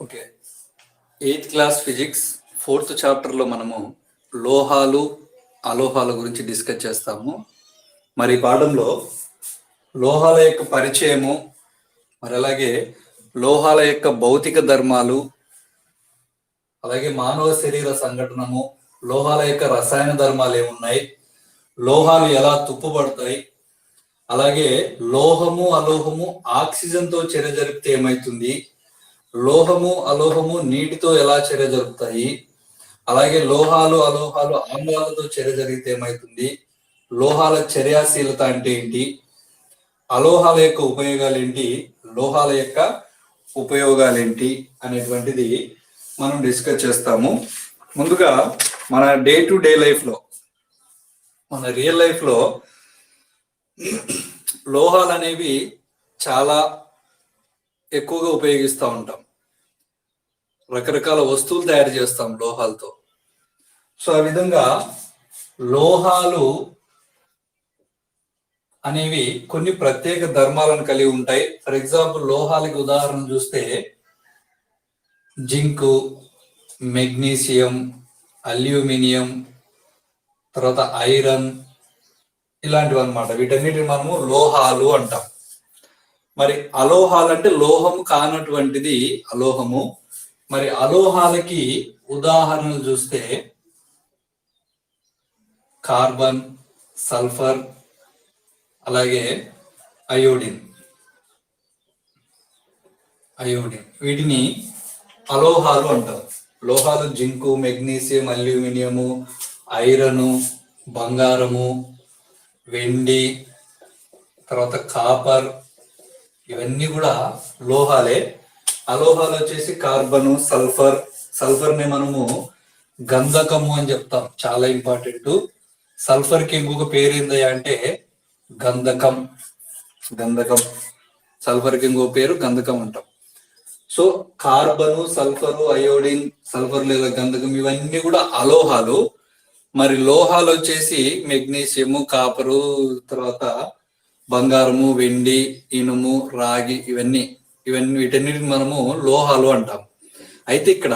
Okay. 8th class physics 4th చాప్టర్లో మనము లోహాలు అలోహాల గురించి డిస్కస్ చేస్తాము. మరి ఈ పాఠంలో లోహాల యొక్క పరిచయము, మరి అలాగే లోహాల యొక్క భౌతిక ధర్మాలు, అలాగే మానవ శరీర సంఘటనము, లోహాల యొక్క రసాయన ధర్మాలు ఏమున్నాయి, లోహాలు ఎలా తుప్పుపడతాయి, అలాగే లోహము అలోహము ఆక్సిజన్తో చర్య జరిపితే ఏమవుతుంది, లోహము అలోహము నీటితో ఎలా చర్య జరుపుతాయి, అలాగే లోహాలు అలోహాలు ఆమ్లాలతో చర్య జరిగితే ఏమవుతుంది, లోహాల చర్యాశీలత అంటే ఏంటి, అలోహాల యొక్క ఉపయోగాలు ఏంటి, లోహాల యొక్క ఉపయోగాలు ఏంటి అనేటువంటిది మనం డిస్కస్ చేస్తాము. ముందుగా మన డే టు డే లైఫ్లో, మన రియల్ లైఫ్లో లోహాలు అనేవి చాలా ఎక్కువగా ఉపయోగిస్తూ ఉంటాం. రకరకాల వస్తువులు తయారు చేస్తాం లోహాలతో. సో ఆ విధంగా లోహాలు అనేవి కొన్ని ప్రత్యేక ధర్మాలను కలిగి ఉంటాయి. ఫర్ ఎగ్జాంపుల్ లోహాలకి ఉదాహరణ చూస్తే జింకు, మెగ్నీషియం, అల్యూమినియం, తర్వాత ఐరన్, ఇలాంటివి అన్నమాట. వీటన్నిటిని మనము లోహాలు అంటాం. మరి అలోహాలు అంటే లోహము కానటువంటిది అలోహము. మరి అలోహాలకి ఉదాహరణలు చూస్తే కార్బన్, సల్ఫర్, అలాగే అయోడిన్. వీటిని అలోహాలు అంటారు. లోహాలు జింకు, మెగ్నీషియం, అల్యూమినియము, ఐరను, బంగారము, వెండి, తర్వాత కాపర్, ఇవన్నీ కూడా లోహాలే. అలోహాలు వచ్చేసి కార్బను, సల్ఫర్ని మనము గంధకము అని చెప్తాం, చాలా ఇంపార్టెంట్. సల్ఫర్కి ఇంకొక పేరు ఏంది అంటే గంధకం. సల్ఫర్కి ఇంకొక పేరు గంధకం అంటాం. So carbon, sulphur, iodine, sulphur లేదా గంధకం, ఇవన్నీ కూడా అలోహాలు. మరి లోహాలు వచ్చేసి మెగ్నీషియము, కాపరు, తర్వాత బంగారము, వెండి, ఇనుము, రాగి, వీటన్నిటిని మనము లోహాలు అంటాం. అయితే ఇక్కడ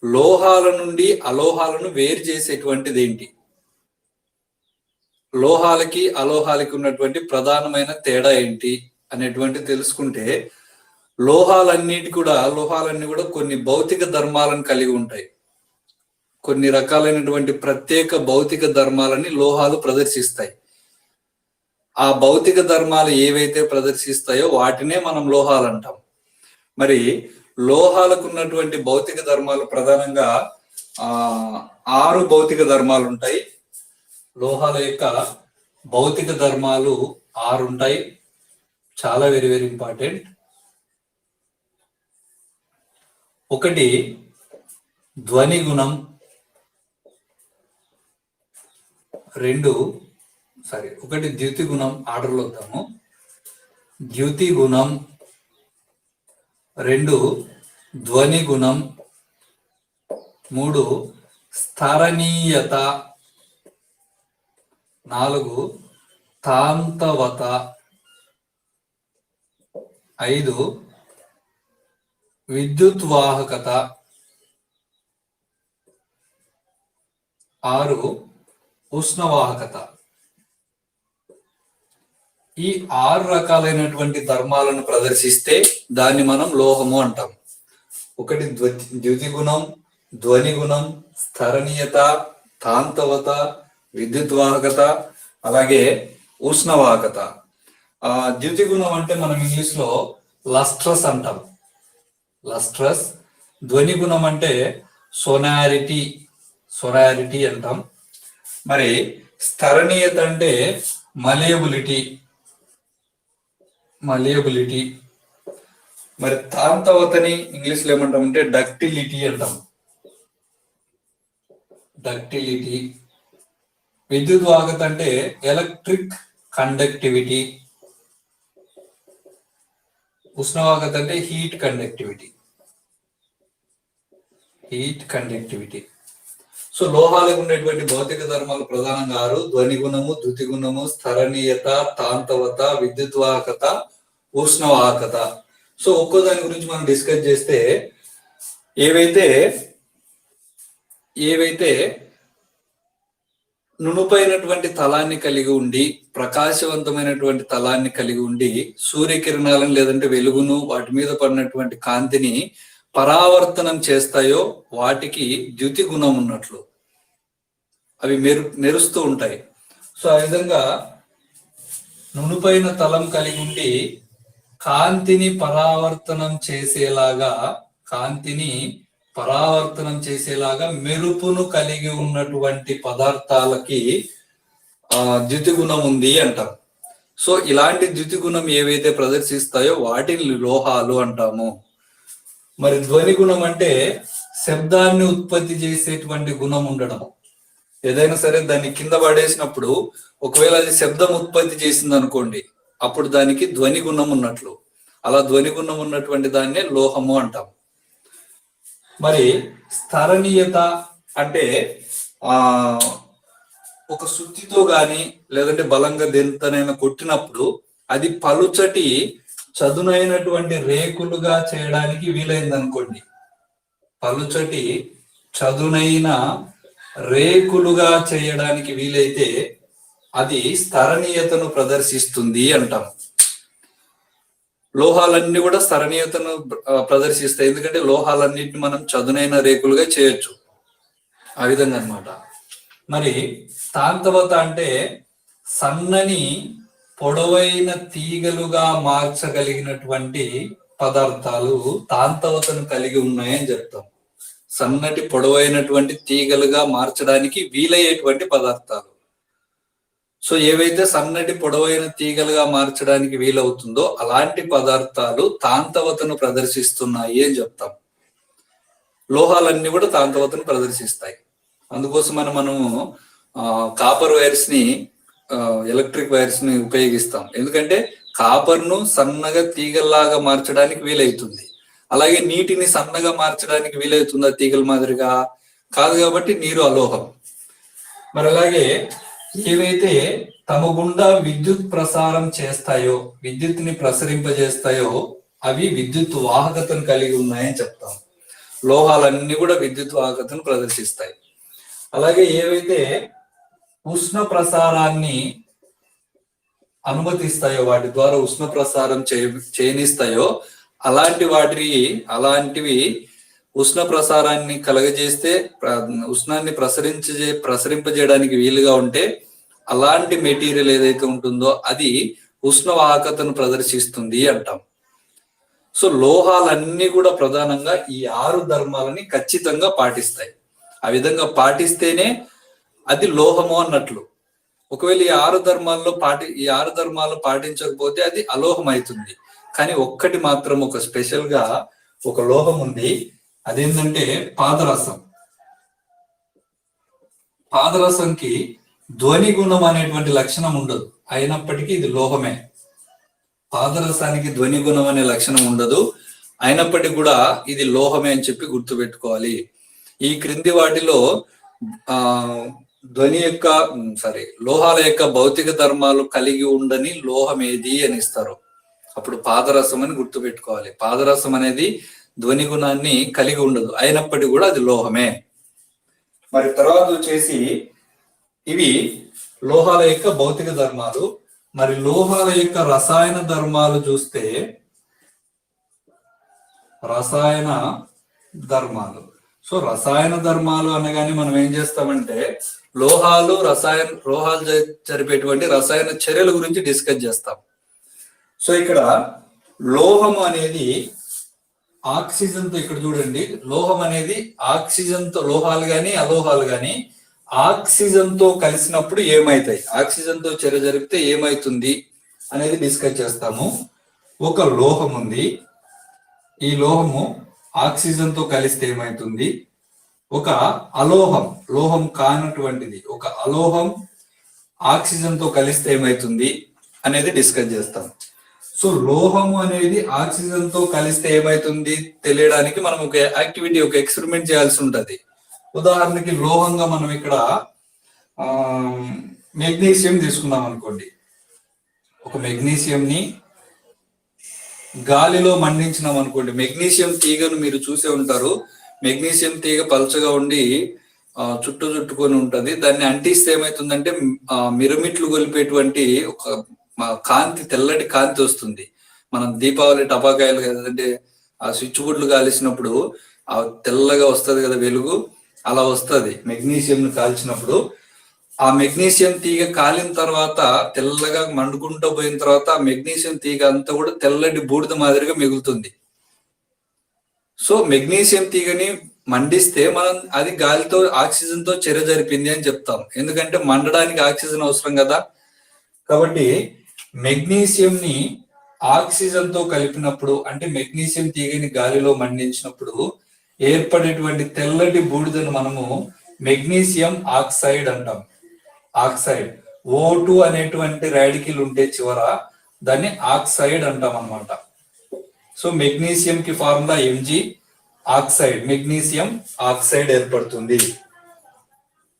లోహాల నుండి అలోహాలను వేరు చేసేటువంటిది ఏంటి, లోహాలకి అలోహాలకి ఉన్నటువంటి ప్రధానమైన తేడా ఏంటి అనేటువంటి తెలుసుకుంటే, లోహాలన్నీ కూడా కొన్ని భౌతిక ధర్మాలను కలిగి ఉంటాయి. కొన్ని రకాలైనటువంటి ప్రత్యేక భౌతిక ధర్మాలని లోహాలు ప్రదర్శిస్తాయి. ఆ భౌతిక ధర్మాలు ఏవైతే ప్రదర్శిస్తాయో వాటినే మనం లోహాలు అంటాం. మరి లోహాలకు ఉన్నటువంటి భౌతిక ధర్మాలు ప్రధానంగా 6 భౌతిక ధర్మాలు ఉంటాయి. లోహాల యొక్క భౌతిక ధర్మాలు 6 ఉంటాయి. చాలా వెరీ వెరీ ఇంపార్టెంట్. ఒకటి ధ్వని గుణం, ఒకటి ద్యుతి గుణం. ఆర్డర్లో వద్దాము. ద్యుతి గుణం, 2 ధ్వని గుణం, 3 స్థరణీయత, 4 తాంతవత, 5 విద్యుద్వాహకత, 6 ఉష్ణవాహకత. ఈ 6 రకాలైనటువంటి ధర్మాలను ప్రదర్శిస్తే దాన్ని మనం లోహము అంటాం. ఒకటి ద్యుతి గుణం, ధ్వని గుణం, స్థరణీయత, తాంతవత, విద్యుద్వాహకత, అలాగే ఉష్ణవాహకత. ద్యుతి గుణం అంటే మనం ఇంగ్లీష్ లో లస్ట్రస్ అంటాం, లస్ట్రస్. ధ్వని గుణం అంటే సొనారిటీ అంటాం. మరి స్థరణీయత అంటే మలేబిలిటీ. మరి తాంతవతని ఇంగ్లీష్ లో ఏమంటాం అంటే డక్టిలిటీ అంటాం. విద్యుద్వాహకత అంటే ఎలక్ట్రిక్ కండక్టివిటీ. ఉష్ణవాహకత అంటే హీట్ కండక్టివిటీ. సో లోహాలకు ఉండేటువంటి భౌతిక ధర్మాలు ప్రధానంగా 6: ధ్వని గుణము, ద్యుతి గుణము, స్థరణీయత, తాంతవత, విద్యుద్వాహకత, ఉష్ణవాహకత. సో ఒక్కో దాని గురించి మనం డిస్కస్ చేస్తే, ఏవైతే ఏవైతే నునుపైనటువంటి తలాన్ని కలిగి ఉండి ప్రకాశవంతమైనటువంటి తలాన్ని కలిగి ఉండి సూర్యకిరణాలను లేదంటే వెలుగును వాటి మీద పడినటువంటి కాంతిని పరావర్తనం చేస్తాయో వాటికి ద్యుతి గుణం ఉన్నట్లు, అవి మెరుస్తూ ఉంటాయి. సో ఆ విధంగా నునుపైన తలం కలిగి ఉండి కాంతిని పరావర్తనం చేసేలాగా మెరుపును కలిగి ఉన్నటువంటి పదార్థాలకి ద్యుతి గుణం ఉంది అంటాం. సో ఇలాంటి ద్యుతి గుణం ఏవైతే ప్రదర్శిస్తాయో వాటిని లోహాలు అంటాము. మరి ధ్వని గుణం అంటే శబ్దాన్ని ఉత్పత్తి చేసేటువంటి గుణం ఉండడం. ఏదైనా సరే దాన్ని కింద పడేసినప్పుడు ఒకవేళ అది శబ్దం ఉత్పత్తి చేసింది అనుకోండి, అప్పుడు దానికి ధ్వని గుణం ఉన్నట్లు. అలా ధ్వని గుణం ఉన్నటువంటి దాన్నే లోహము అంటాం. మరి స్థరణీయత అంటే ఒక సుత్తితో గాని లేదంటే బలంగా దేనితోనైనా కొట్టినప్పుడు అది పలుచటి చదునైనటువంటి రేకులుగా చేయడానికి వీలైంది అనుకోండి, పలుచటి చదునైన రేకులుగా చేయడానికి వీలైతే అది స్థరణీయతను ప్రదర్శిస్తుంది అంటాం. లోహాలన్నీ కూడా స్థరణీయతను ప్రదర్శిస్తాయి, ఎందుకంటే లోహాలన్నింటిని మనం చదునైన రేకులుగా చేయొచ్చు. ఆ విధంగా అన్నమాట. మరి తాంతవత అంటే సన్నని పొడవైన తీగలుగా మార్చగలిగినటువంటి పదార్థాలు తాంతవతను కలిగి ఉన్నాయని చెప్తాం. సన్నటి పొడవైనటువంటి తీగలుగా మార్చడానికి వీలయ్యేటువంటి పదార్థాలు. సో ఏవైతే సన్నటి పొడవైన తీగలుగా మార్చడానికి వీలవుతుందో అలాంటి పదార్థాలు తాంతవతను ప్రదర్శిస్తున్నాయి అని చెప్తాం. లోహాలన్నీ కూడా తాంతవతను ప్రదర్శిస్తాయి. అందుకోసమని మనము కాపర్ వైర్స్ ని ఎలక్ట్రిక్ వైర్స్ ని ఉపయోగిస్తాం. ఎందుకంటే కాపర్ ను సన్నగా తీగల్లాగా మార్చడానికి వీలవుతుంది. అలాగే నీటిని సన్నగా మార్చడానికి వీలవుతుందా తీగల మాదిరిగా? కాదు, కాబట్టి నీరు అలోహం. మరి అలాగే ఏవైతే తమ గుండా విద్యుత్ ప్రసారం చేస్తాయో, విద్యుత్ని ప్రసరింపజేస్తాయో అవి విద్యుత్ వాహకతను కలిగి ఉన్నాయని చెప్తాం. లోహాలన్నీ కూడా విద్యుత్ వాహకతను ప్రదర్శిస్తాయి. అలాగే ఏవైతే ఉష్ణ ప్రసారాన్ని అనుమతిస్తాయో, వాటి ద్వారా ఉష్ణ ప్రసారం చేయనిస్తాయో అలాంటివి ఉష్ణ ప్రసారాన్ని కలగజేస్తే ఉష్ణాన్ని ప్రసరింపజేయడానికి వీలుగా ఉంటే అలాంటి మెటీరియల్ ఏదైతే ఉంటుందో అది ఉష్ణవాహకతను ప్రదర్శిస్తుంది అంటాం. సో లోహాలన్నీ కూడా ప్రధానంగా ఈ 6 ధర్మాలని ఖచ్చితంగా పాటిస్తాయి. ఆ విధంగా పాటిస్తేనే అది లోహము అన్నట్లు. ఒకవేళ ఈ 6 ధర్మాలు పాటించకపోతే అది అలోహం అవుతుంది. కానీ ఒక్కటి మాత్రం ఒక స్పెషల్ గా ఒక లోహం ఉంది, అదేంటంటే పాదరసం. పాదరసంకి ధ్వని గుణం అనేటువంటి లక్షణం ఉండదు, అయినప్పటికీ ఇది లోహమే. పాదరసానికి ధ్వని గుణం అనే లక్షణం ఉండదు, అయినప్పటికీ కూడా ఇది లోహమే అని చెప్పి గుర్తుపెట్టుకోవాలి. ఈ క్రింది వాటిలో లోహాల యొక్క భౌతిక ధర్మాలు కలిగి ఉండని లోహం ఏది అని ఇస్తారు. అప్పుడు పాదరసం అని గుర్తుపెట్టుకోవాలి. పాదరసం అనేది ధ్వని గుణాన్ని కలిగి ఉండదు, అయినప్పటికీ కూడా అది లోహమే. మరి తర్వాత వచ్చేసి ఇవి లోహాల యొక్క భౌతిక ధర్మాలు. మరి లోహాల యొక్క రసాయన ధర్మాలు చూస్తే, రసాయన ధర్మాలు. సో రసాయన ధర్మాలు అనగానే మనం ఏం చేస్తామంటే లోహాలు జరిపేటువంటి రసాయన చర్యల గురించి డిస్కస్ చేస్తాం. సో ఇక్కడ లోహము అనేది ఆక్సిజన్ తో, ఇక్కడ చూడండి, లోహం అనేది ఆక్సిజన్ తో, లోహాలు గాని అలోహాలు గాని ఆక్సిజన్ తో కలిసినప్పుడు ఏమైతాయి, ఆక్సిజన్ తో చర్య జరిపితే ఏమైతుంది అనేది డిస్కస్ చేస్తాము. ఒక లోహం ఉంది, ఈ లోహము ఆక్సిజన్ తో కలిస్తే ఏమైతుంది, ఒక అలోహం, లోహం కానటువంటిది ఒక అలోహం ఆక్సిజన్ తో కలిస్తే ఏమైతుంది అనేది డిస్కస్ చేస్తాం. సో లోహము అనేది ఆక్సిజన్ తో కలిస్తే ఏమైతుంది తెలియడానికి మనం ఒక యాక్టివిటీ, ఒక ఎక్స్పెరిమెంట్ చేయాల్సి ఉంటది. ఉదాహరణకి లోహంగా మనం ఇక్కడ మెగ్నీషియం తీసుకున్నాం అనుకోండి. ఒక మెగ్నీషియం ని గాలిలో మండించినాం అనుకోండి. మెగ్నీషియం తీగను మీరు చూసే ఉంటారు, మెగ్నీషియం తీగ పలుచగా ఉండి చుట్టుకొని ఉంటది. దాన్ని అంటిస్తే ఏమైతుందంటే మిరుమిట్లు గొలిపేటువంటి ఒక కాంతి, తెల్లటి కాంతి వస్తుంది. మనం దీపావళి టపాకాయలు కదంటే ఆ స్విచ్ బోర్డులు కాల్చినప్పుడు ఆ తెల్లగా వస్తది కదా వెలుగు, అలా వస్తది మెగ్నీషియం కాల్చినప్పుడు. ఆ మెగ్నీషియం తీగ కాలిన తర్వాత తెల్లగా మండుకుంటూ పోయిన తర్వాత ఆ మెగ్నీషియం తీగ అంతా కూడా తెల్లటి బూడిద మాదిరిగా మిగులుతుంది. సో మెగ్నీషియం తీగని మండిస్తే మనం అది గాలితో ఆక్సిజన్ తో చర్య జరిపింది అని చెప్తాం. ఎందుకంటే మండడానికి ఆక్సిజన్ అవసరం కదా. కాబట్టి మెగ్నీషియం ని ఆక్సిజన్ తో కలిపినప్పుడు, అంటే మెగ్నీషియం తీగని గాలిలో మండించినప్పుడు ఏర్పడేటువంటి తెల్లటి బూడిదను మనము మెగ్నీషియం ఆక్సైడ్ అంటాం. ఆక్సైడ్ O2 అనేటువంటి రాడికల్ ఉంటే చివర దాన్ని ఆక్సైడ్ అంటాం అన్నమాట. సో మెగ్నీషియం కి formula Mg, oxide, magnesium oxide ఏర్పడుతుంది.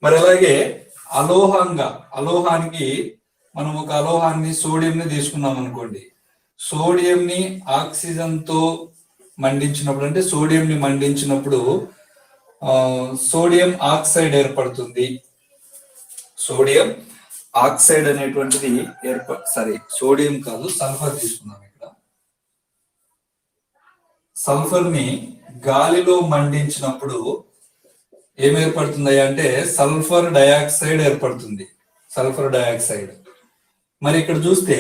మరి అలాగే అలోహానికి మనం ఒక అలోహాన్ని, సోడియంని తీసుకున్నాం అనుకోండి. సోడియంని ఆక్సిజన్ తో మండించినప్పుడు, అంటే సోడియంని మండించినప్పుడు సోడియం ఆక్సైడ్ ఏర్పడుతుంది. సోడియం ఆక్సైడ్ అనేటువంటిది సోడియం కాదు, సల్ఫర్ తీసుకున్నాం. ఇక్కడ సల్ఫర్ ని గాలిలో మండించినప్పుడు ఏమేర్పడుతుంది అంటే సల్ఫర్ డయాక్సైడ్ ఏర్పడుతుంది. Sulphur dioxide. మరి ఇక్కడ చూస్తే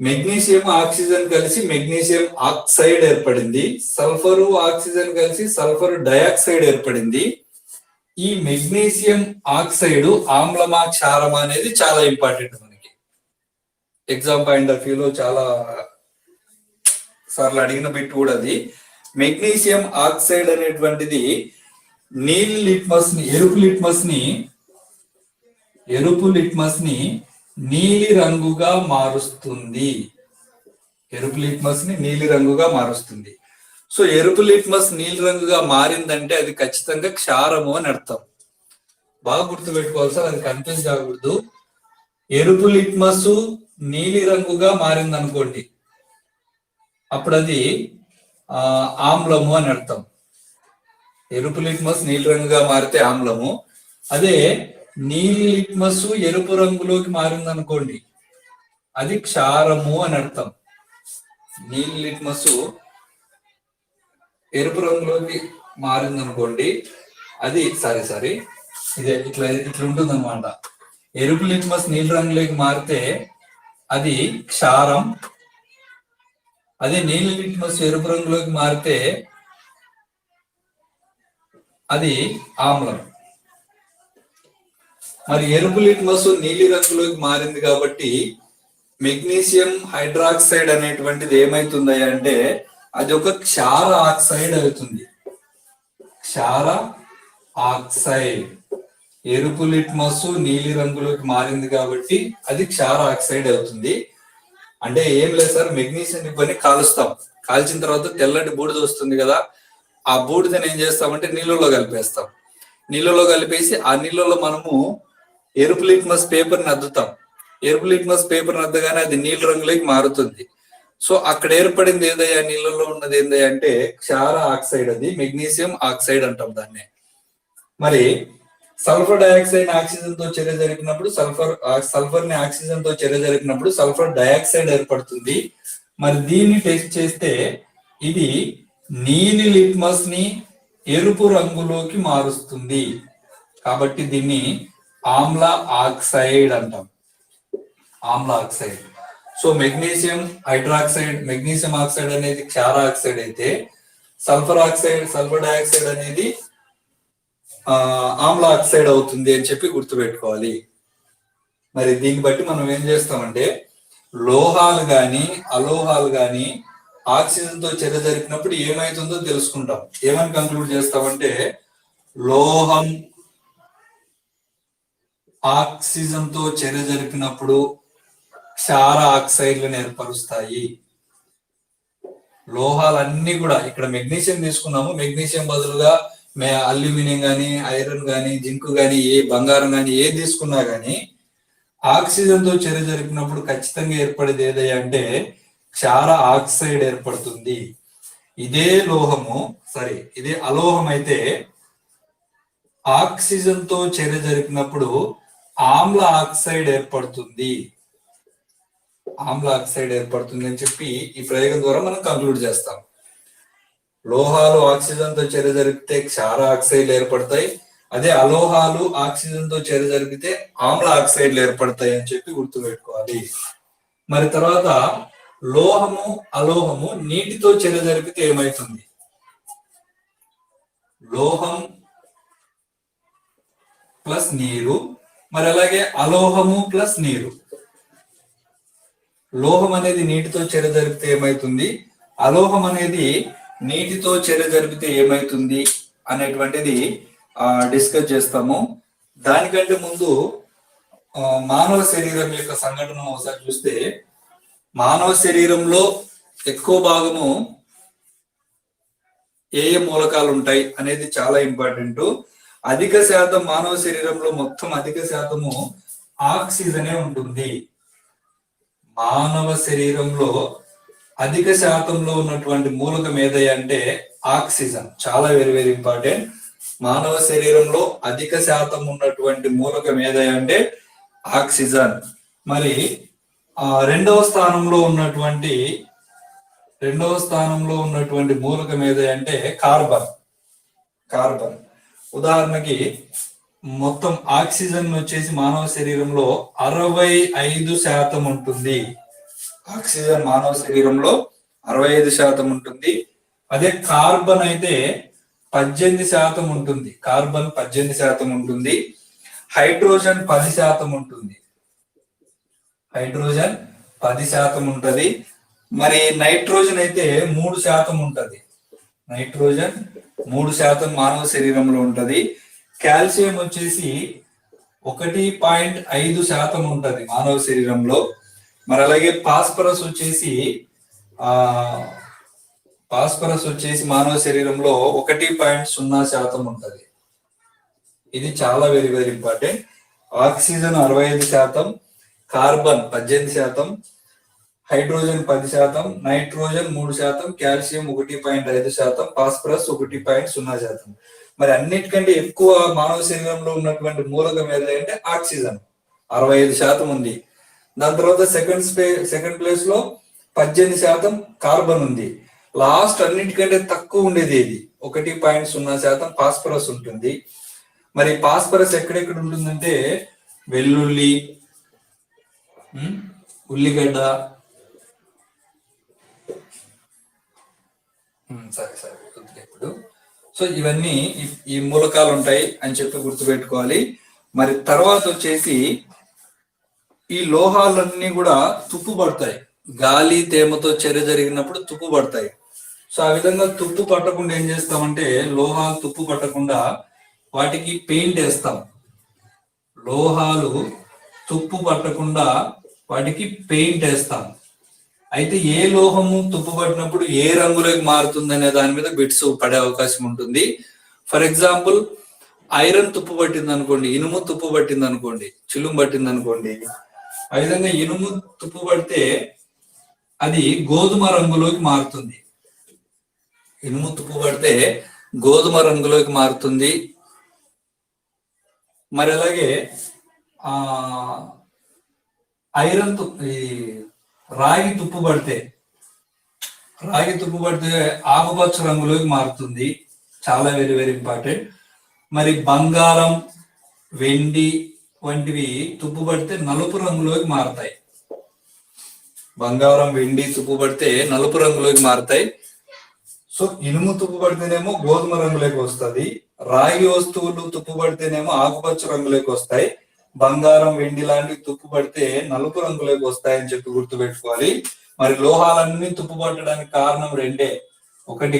మెగ్నీషియం ఆక్సిజన్ కలిసి మెగ్నీషియం ఆక్సైడ్ ఏర్పడింది. సల్ఫరు ఆక్సిజన్ కలిసి సల్ఫర్ డయాక్సైడ్ ఏర్పడింది. ఈ మెగ్నీషియం ఆక్సైడ్ ఆమ్లమా, క్షారమా అనేది చాలా ఇంపార్టెంట్ మనకి. ఎగ్జామ్ పాయింట్ ఆఫ్ వ్యూలో చాలా సార్లు అడిగిన బిట్ కూడా అది. మెగ్నీషియం ఆక్సైడ్ అనేటువంటిది ఎరుపు లిట్మస్ ని నీలి రంగుగా మారుస్తుంది. ఎరుపు లిట్మస్ ని నీలి రంగుగా మారుస్తుంది. సో ఎరుపు లిట్మస్ నీలి రంగుగా మారిందంటే అది ఖచ్చితంగా క్షారము అని అర్థం. బాగా గుర్తుపెట్టుకోవాలి సార్, అది కన్ఫ్యూజ్ కాకూడదు. ఎరుపు లిట్మస్ నీలి రంగుగా మారింది అనుకోండి, అప్పుడు అది ఆమ్లము అని అర్థం. ఎరుపు లిట్మస్ నీలి రంగుగా మారితే ఆమ్లము. అదే నీలి లిట్మస్ ఎరుపు రంగులోకి మారింది అనుకోండి, అది క్షారము అని అర్థం. నీలి లిట్మస్ ఎరుపు రంగులోకి మారింది అనుకోండి, అది ఇదే ఇట్లా ఉంటుంది అనమాట. ఎరుపు లిట్మస్ నీలి రంగులోకి మారితే అది క్షారం. అదే నీలి లిట్మస్ ఎరుపు రంగులోకి మారితే అది ఆమ్లం. మరి ఎరుపు లిట్మస్ నీలి రంగులోకి మారింది కాబట్టి మెగ్నీషియం హైడ్రాక్సైడ్ అనేటువంటిది ఏమైతుంది అంటే అది ఒక క్షార ఆక్సైడ్ అవుతుంది. క్షార ఆక్సైడ్. ఎరుపు లిట్మస్ నీలి రంగులోకి మారింది కాబట్టి అది క్షార ఆక్సైడ్ అవుతుంది. అంటే ఏం లేదు సార్, మెగ్నీషియం ఇవన్నీ కాలుస్తాం. కాల్చిన తర్వాత తెల్లటి బూడిద వస్తుంది కదా, ఆ బూడిదని ఏం చేస్తామంటే నీళ్ళలో కలిపేస్తాం. నీళ్ళలో కలిపేసి ఆ నీళ్ళలో మనము ఎరుపు లిట్మస్ పేపర్ని అద్దుతాం. ఎరుపు లిట్మస్ పేపర్ని అద్దగానే అది నీలి రంగులోకి మారుతుంది. సో అక్కడ ఏర్పడింది ఏదయ్యా, నీళ్ళలో ఉన్నది ఏందయ్యా అంటే క్షార ఆక్సైడ్. అది మెగ్నీషియం ఆక్సైడ్ అంటాం దాన్ని. మరి సల్ఫర్ డయాక్సైడ్ ఆక్సిజన్ తో చర్య జరిపినప్పుడు సల్ఫర్ ని ఆక్సిజన్ తో చర్య జరిపినప్పుడు సల్ఫర్ డయాక్సైడ్ ఏర్పడుతుంది. మరి దీన్ని టెస్ట్ చేస్తే ఇది నీలి లిట్మస్ ని ఎరుపు రంగులోకి మారుస్తుంది. కాబట్టి దీన్ని ఆమ్ల ఆక్సైడ్ అంటాం. ఆమ్ల ఆక్సైడ్. సో మెగ్నీషియం ఆక్సైడ్ అనేది క్షార ఆక్సైడ్ అయితే సల్ఫర్ డయాక్సైడ్ అనేది ఆమ్ల ఆక్సైడ్ అవుతుంది అని చెప్పి గుర్తుపెట్టుకోవాలి. మరి దీన్ని బట్టి మనం ఏం చేస్తామంటే లోహాలు గాని అలోహాలు గాని ఆక్సిజన్ తో చర్య జరిపినప్పుడు ఏమైతుందో తెలుసుకుంటాం. ఏమని కంక్లూడ్ చేస్తామంటే లోహం ఆక్సిజన్ తో చర్య జరిపినప్పుడు క్షార ఆక్సైడ్లను ఏర్పరుస్తాయి. లోహాలన్నీ కూడా, ఇక్కడ మెగ్నీషియం తీసుకున్నాము, మెగ్నీషియం బదులుగా అల్యూమినియం గాని, ఐరన్ గాని, జింక్ గాని, బంగారం గాని ఏది తీసుకున్నా గానీ ఆక్సిజన్ తో చర్య జరిపినప్పుడు ఖచ్చితంగా ఏర్పడేది ఏదయ్యా అంటే క్షార ఆక్సైడ్ ఏర్పడుతుంది. ఇదే అలోహం అయితే ఆక్సిజన్ తో చర్య జరిపినప్పుడు ఆమ్ల ఆక్సైడ్ ఏర్పడుతుంది అని చెప్పి ఈ ప్రయోగం ద్వారా మనం కంక్లూడ్ చేస్తాం. లోహాలు ఆక్సిజన్ తో చర్య జరిపితే క్షార ఆక్సైడ్లు ఏర్పడతాయి, అదే అలోహాలు ఆక్సిజన్ తో చర్య జరిపితే ఆమ్ల ఆక్సైడ్లు ఏర్పడతాయి అని చెప్పి గుర్తుపెట్టుకోవాలి. మరి తర్వాత లోహము అలోహము నీటితో చర్య జరిపితే ఏమవుతుంది? లోహం ప్లస్ నీరు, మరి అలాగే అలోహము ప్లస్ నీరు. లోహం అనేది నీటితో చర్య జరిపితే ఏమైతుంది, అలోహం అనేది నీటితో చర్య జరిపితే ఏమైతుంది అనేటువంటిది డిస్కస్ చేస్తాము. దానికంటే ముందు మానవ శరీరం యొక్క సంఘటన ఒకసారి చూస్తే, మానవ శరీరంలో ఎక్కువ భాగము ఏ మూలకాలు ఉంటాయి అనేది చాలా ఇంపార్టెంట్. అధిక శాతం మానవ శరీరంలో మొత్తం అధిక శాతము ఆక్సిజనే ఉంటుంది. మానవ శరీరంలో అధిక శాతంలో ఉన్నటువంటి మూలకం ఏదయ్యా అంటే ఆక్సిజన్. చాలా వెరీ వెరీ ఇంపార్టెంట్. మానవ శరీరంలో అధిక శాతం ఉన్నటువంటి మూలకం ఏదయ్యా అంటే ఆక్సిజన్. మరి రెండవ స్థానంలో ఉన్నటువంటి మూలకం ఏదయ్యా అంటే కార్బన్. ఉదాహరణకి మొత్తం ఆక్సిజన్ వచ్చేసి మానవ శరీరంలో 65% ఉంటుంది. ఆక్సిజన్ మానవ శరీరంలో 65% ఉంటుంది. అదే కార్బన్ అయితే 18% ఉంటుంది. కార్బన్ 18% ఉంటుంది. హైడ్రోజన్ 10% ఉంటుంది. హైడ్రోజన్ 10% ఉంటది. మరి నైట్రోజన్ అయితే 3% ఉంటది. నైట్రోజన్ 3% మానవ శరీరంలో ఉంటది. కాల్షియం వచ్చేసి 1.5% ఉంటది మానవ శరీరంలో. మరి అలాగే ఫాస్ఫరస్ వచ్చేసి మానవ శరీరంలో 1.0% ఉంటది. ఇది చాలా very very important. Oxygen 65%, carbon 18%, hydrogen 10%, nitrogen 3%, calcium 1.5%, phosphorus 1.0%. మరి అన్నిటికంటే ఎక్కువ మానవ శరీరంలో ఉన్నటువంటి మూలకం ఏదంటే ఆక్సిజన్ 65% ఉంది. దాని తర్వాత సెకండ్ ప్లేస్ లో 18% కార్బన్ ఉంది. లాస్ట్ అన్నిటికంటే తక్కువ ఉండేది ఏది? 1.0% ఫాస్ఫరస్ ఉంటుంది. మరి ఫాస్ఫరస్ ఎక్కడెక్కడ ఉంటుందంటే వెల్లుల్లి, ఉల్లిగడ్డ, ఇప్పుడు సో ఇవన్నీ ఈ మూలకాలు ఉంటాయి అని చెప్పి గుర్తుపెట్టుకోవాలి. మరి తర్వాత వచ్చేసి ఈ లోహాలన్నీ కూడా తుప్పు పడతాయి. గాలి తేమతో చర్య జరిగినప్పుడు తుప్పు పడతాయి. సో ఆ విధంగా తుప్పు పట్టకుండా ఏం చేస్తామంటే, లోహాలు తుప్పు పట్టకుండా వాటికి పెయింట్ వేస్తాం. లోహాలు తుప్పు పట్టకుండా వాటికి పెయింట్ వేస్తాం. అయితే ఏ లోహము తుప్పు పట్టినప్పుడు ఏ రంగులోకి మారుతుంది అనే దాని మీద బిట్స్ పడే అవకాశం ఉంటుంది. ఫర్ ఎగ్జాంపుల్, ఐరన్ తుప్పు పట్టింది అనుకోండి, ఇనుము తుప్పు పట్టింది అనుకోండి, చిలుము పట్టింది అనుకోండి. ఆ విధంగా ఇనుము తుప్పు పడితే అది గోధుమ రంగులోకి మారుతుంది. ఇనుము తుప్పు పడితే గోధుమ రంగులోకి మారుతుంది. మరి అలాగే ఐరన్ రాగి తుప్పు పడితే ఆకుపచ్చ రంగులోకి మారుతుంది. చాలా వెరీ వెరీ ఇంపార్టెంట్. మరి బంగారం, వెండి వంటివి తుప్పు పడితే నలుపు రంగులోకి మారుతాయి. బంగారం, వెండి తుప్పు పడితే నలుపు రంగులోకి మారుతాయి. సో ఇనుము తుప్పు పడితేనేమో గోధుమ రంగులోకి వస్తుంది. రాగి వస్తువులు తుప్పు పడితేనేమో ఆకుపచ్చ రంగులోకి వస్తాయి. బంగారం, వెండి లాంటివి తుప్పు పడితే నలుపు రంగులోకి వస్తాయని చెప్పి గుర్తుపెట్టుకోవాలి. మరి లోహాలన్నీ తుప్పు పట్టడానికి కారణం రెండే. ఒకటి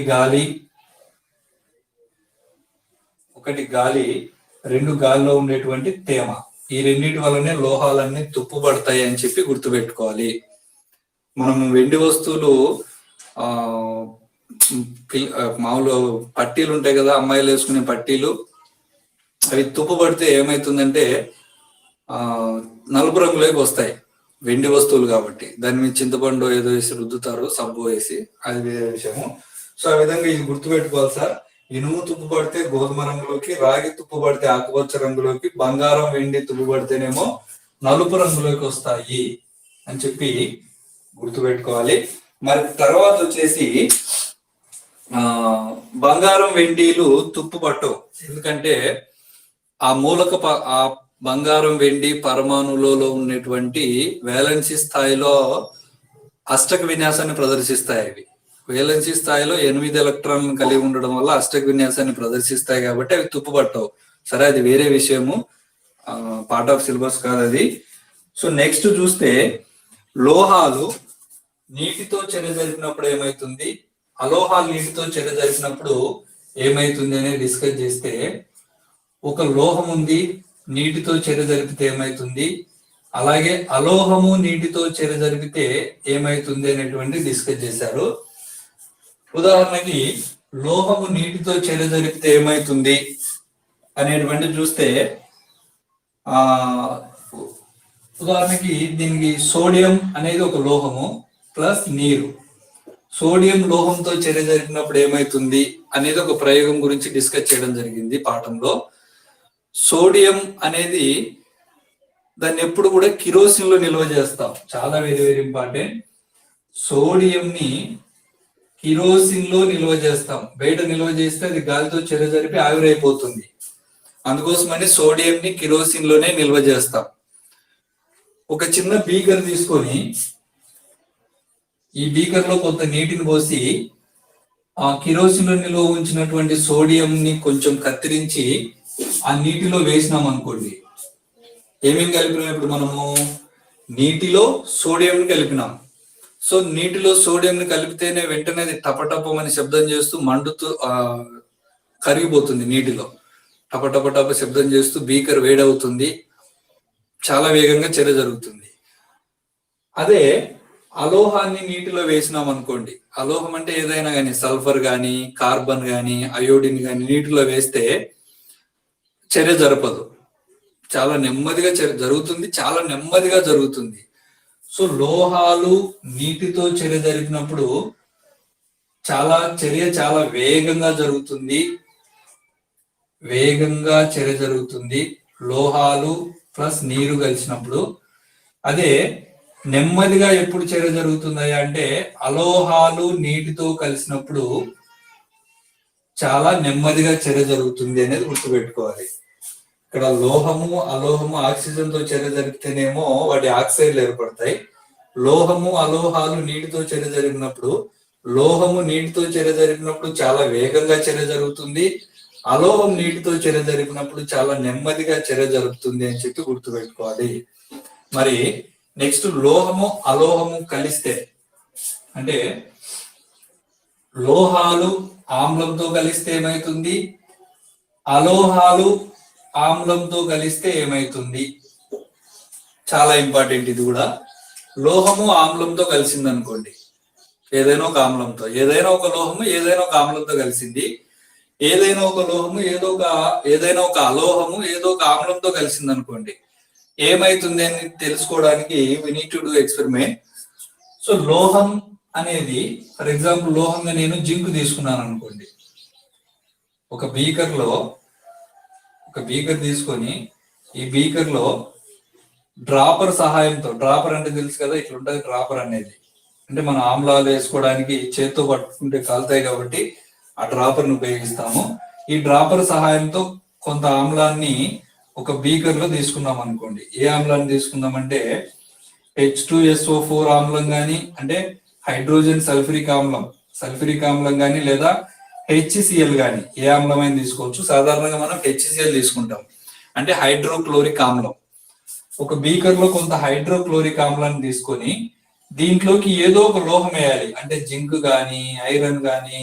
గాలి, రెండు గాలిలో ఉండేటువంటి తేమ. ఈ రెండింటి వల్లనే లోహాలన్నీ తుప్పు పడతాయి అని చెప్పి గుర్తుపెట్టుకోవాలి. మనం వెండి వస్తువులు మామూలు పట్టీలు ఉంటాయి కదా, అమ్మాయిలు వేసుకునే పట్టీలు, అవి తుప్పు పడితే ఏమైతుందంటే నలుపు రంగులోకి వస్తాయి. వెండి వస్తువులు కాబట్టి దాని మీద చింతపండు ఏదో వేసి రుద్దుతారు, సబ్బు వేసి, అది వేరే విషయము. సో ఆ విధంగా ఇది గుర్తుపెట్టుకోవాలి సార్. ఇనుము తుప్పు పడితే గోధుమ రంగులోకి, రాగి తుప్పు పడితే ఆకుపచ్చ రంగులోకి, బంగారం వెండి తుప్పు పడితేనేమో నలుపు రంగులోకి వస్తాయి అని చెప్పి గుర్తుపెట్టుకోవాలి. మరి తర్వాత వచ్చేసి బంగారం వెండిలు తుప్పు పట్టవు. ఎందుకంటే ఆ ఆ బంగారం వెండి పరమాణువులలో ఉన్నటువంటి వేలెన్సీ స్థాయిలో అష్టక విన్యాసాన్ని ప్రదర్శిస్తాయి. అవి వేలెన్సీ స్థాయిలో 8 ఎలక్ట్రాన్లను కలిగి ఉండడం వల్ల అష్టక విన్యాసాన్ని ప్రదర్శిస్తాయి కాబట్టి అవి తుప్పు పట్టవు. సరే, అది వేరే విషయము, పార్ట్ ఆఫ్ సిలబస్ కాదు అది. సో నెక్స్ట్ చూస్తే లోహాలు నీటితో చర్య జరిపినప్పుడు ఏమైతుంది, అలోహాలు నీటితో చర్య జరిపినప్పుడు ఏమైతుంది అనేది డిస్కస్ చేస్తే, ఒక లోహం ఉంది, నీటితో చర్య జరిపితే ఏమైతుంది, అలాగే అలోహము నీటితో చర్య జరిపితే ఏమైతుంది అనేటువంటి డిస్కస్ చేశారు. ఉదాహరణకి లోహము నీటితో చర్య జరిపితే ఏమైతుంది అనేటువంటి చూస్తే, ఉదాహరణకి దీనికి సోడియం అనేది ఒక లోహము ప్లస్ నీరు. సోడియం లోహంతో చర్య జరిపినప్పుడు ఏమైతుంది అనేది ఒక ప్రయోగం గురించి డిస్కస్ చేయడం జరిగింది పాఠంలో. సోడియం అనేది దాన్ని ఎప్పుడు కూడా కిరోసిన్ లో నిల్వ చేస్తాం. చాలా వెరీ వెరీ ఇంపార్టెంట్. సోడియం ని కిరోసిన్ లో నిల్వ చేస్తాం. బయట నిల్వ చేస్తే అది గాలితో చర్య జరిపి ఆవిరైపోతుంది. అందుకోసమని సోడియం ని కిరోసిన్ లోనే నిల్వ చేస్తాం. ఒక చిన్న బీకర్ తీసుకొని ఈ బీకర్ లో కొంత నీటిని పోసి ఆ కిరోసిన్ లో నిల్వ ఉంచినటువంటి సోడియం ని కొంచెం కత్తిరించి ఆ నీటిలో వేసినాం అనుకోండి. ఏమేమి కలిపినాం ఇప్పుడు మనము? నీటిలో సోడియం కలిపినాం. సో నీటిలో సోడియం కలిపితేనే వెంటనే అది టపటపమని శబ్దం చేస్తూ మండుతూ కరిగిపోతుంది. నీటిలో టపటపటప శబ్దం చేస్తూ బీకర్ వేడవుతుంది, చాలా వేగంగా చర్య జరుగుతుంది. అదే అలోహాన్ని నీటిలో వేసినాం అనుకోండి, అలోహం అంటే ఏదైనా కానీ సల్ఫర్ కానీ కార్బన్ కానీ అయోడిన్ కానీ నీటిలో వేస్తే చర్య జరపదు, చాలా నెమ్మదిగా జరుగుతుంది, చాలా నెమ్మదిగా జరుగుతుంది. సో లోహాలు నీటితో చర్య జరిపినప్పుడు చర్య చాలా వేగంగా జరుగుతుంది, వేగంగా చర్య జరుగుతుంది లోహాలు ప్లస్ నీరు కలిసినప్పుడు. అదే నెమ్మదిగా ఎప్పుడు చర్య జరుగుతుంది అంటే అలోహాలు నీటితో కలిసినప్పుడు చాలా నెమ్మదిగా చర్య జరుగుతుంది అనేది గుర్తుపెట్టుకోవాలి. ఇక్కడ లోహము అలోహము ఆక్సిజన్ తో చర్య జరిపితేనేమో వాటి ఆక్సైడ్లు ఏర్పడతాయి. లోహము అలోహాలు నీటితో చర్య జరిపినప్పుడు, లోహము నీటితో చర్య జరిపినప్పుడు చాలా వేగంగా చర్య జరుగుతుంది, అలోహం నీటితో చర్య జరిపినప్పుడు చాలా నెమ్మదిగా చర్య జరుగుతుంది అని చెప్పి గుర్తుపెట్టుకోవాలి. మరి నెక్స్ట్ లోహము అలోహము కలిస్తే అంటే లోహాలు ఆమ్లంతో కలిస్తే ఏమైతుంది, అలోహాలు ఆమ్లంతో కలిస్తే ఏమైతుంది? చాలా ఇంపార్టెంట్ ఇది కూడా. లోహము ఆమ్లంతో కలిసింది అనుకోండి, ఏదైనా ఒక ఆమ్లంతో, ఏదైనా ఒక లోహము ఏదైనా ఒక ఆమ్లంతో కలిసింది, ఏదైనా ఒక లోహము ఏదైనా ఒక అలోహము ఏదో ఒక ఆమ్లంతో కలిసింది అనుకోండి, ఏమైతుంది అని తెలుసుకోవడానికి we need to do experiment. So లోహం అనేది, ఫర్ ఎగ్జాంపుల్ లోహంగా నేను జింక్ తీసుకున్నాను అనుకోండి. ఒక బీకర్ తీసుకొని ఈ బీకర్ లో డ్రాపర్ సహాయంతో, డ్రాపర్ అంటే తెలుసు కదా, ఇట్లా ఉంటుంది డ్రాపర్ అనేది, అంటే మనం ఆమ్లాలు వేసుకోవడానికి చేత్తో పట్టుకుంటే కాలుతాయి కాబట్టి ఆ డ్రాపర్ ని ఉపయోగిస్తాము. ఈ డ్రాపర్ సహాయంతో కొంత ఆమ్లాన్ని ఒక బీకర్ లో తీసుకున్నాం అనుకోండి. ఏ ఆమ్లాన్ని తీసుకుందామంటే H2SO4 ఆమ్లం కానీ, అంటే హైడ్రోజన్ సల్ఫ్యూరిక్ ఆమ్లం కానీ, లేదా HCl కానీ, ఏ ఆమ్లమైన తీసుకోవచ్చు. సాధారణంగా మనం HCl తీసుకుంటాం, అంటే హైడ్రోక్లోరిక్ ఆమ్లం. ఒక బీకర్ లో కొంత హైడ్రోక్లోరిక్ ఆమ్లాన్ని తీసుకొని దీంట్లోకి ఏదో ఒక లోహం వేయాలి, అంటే జింక్ కానీ ఐరన్ కానీ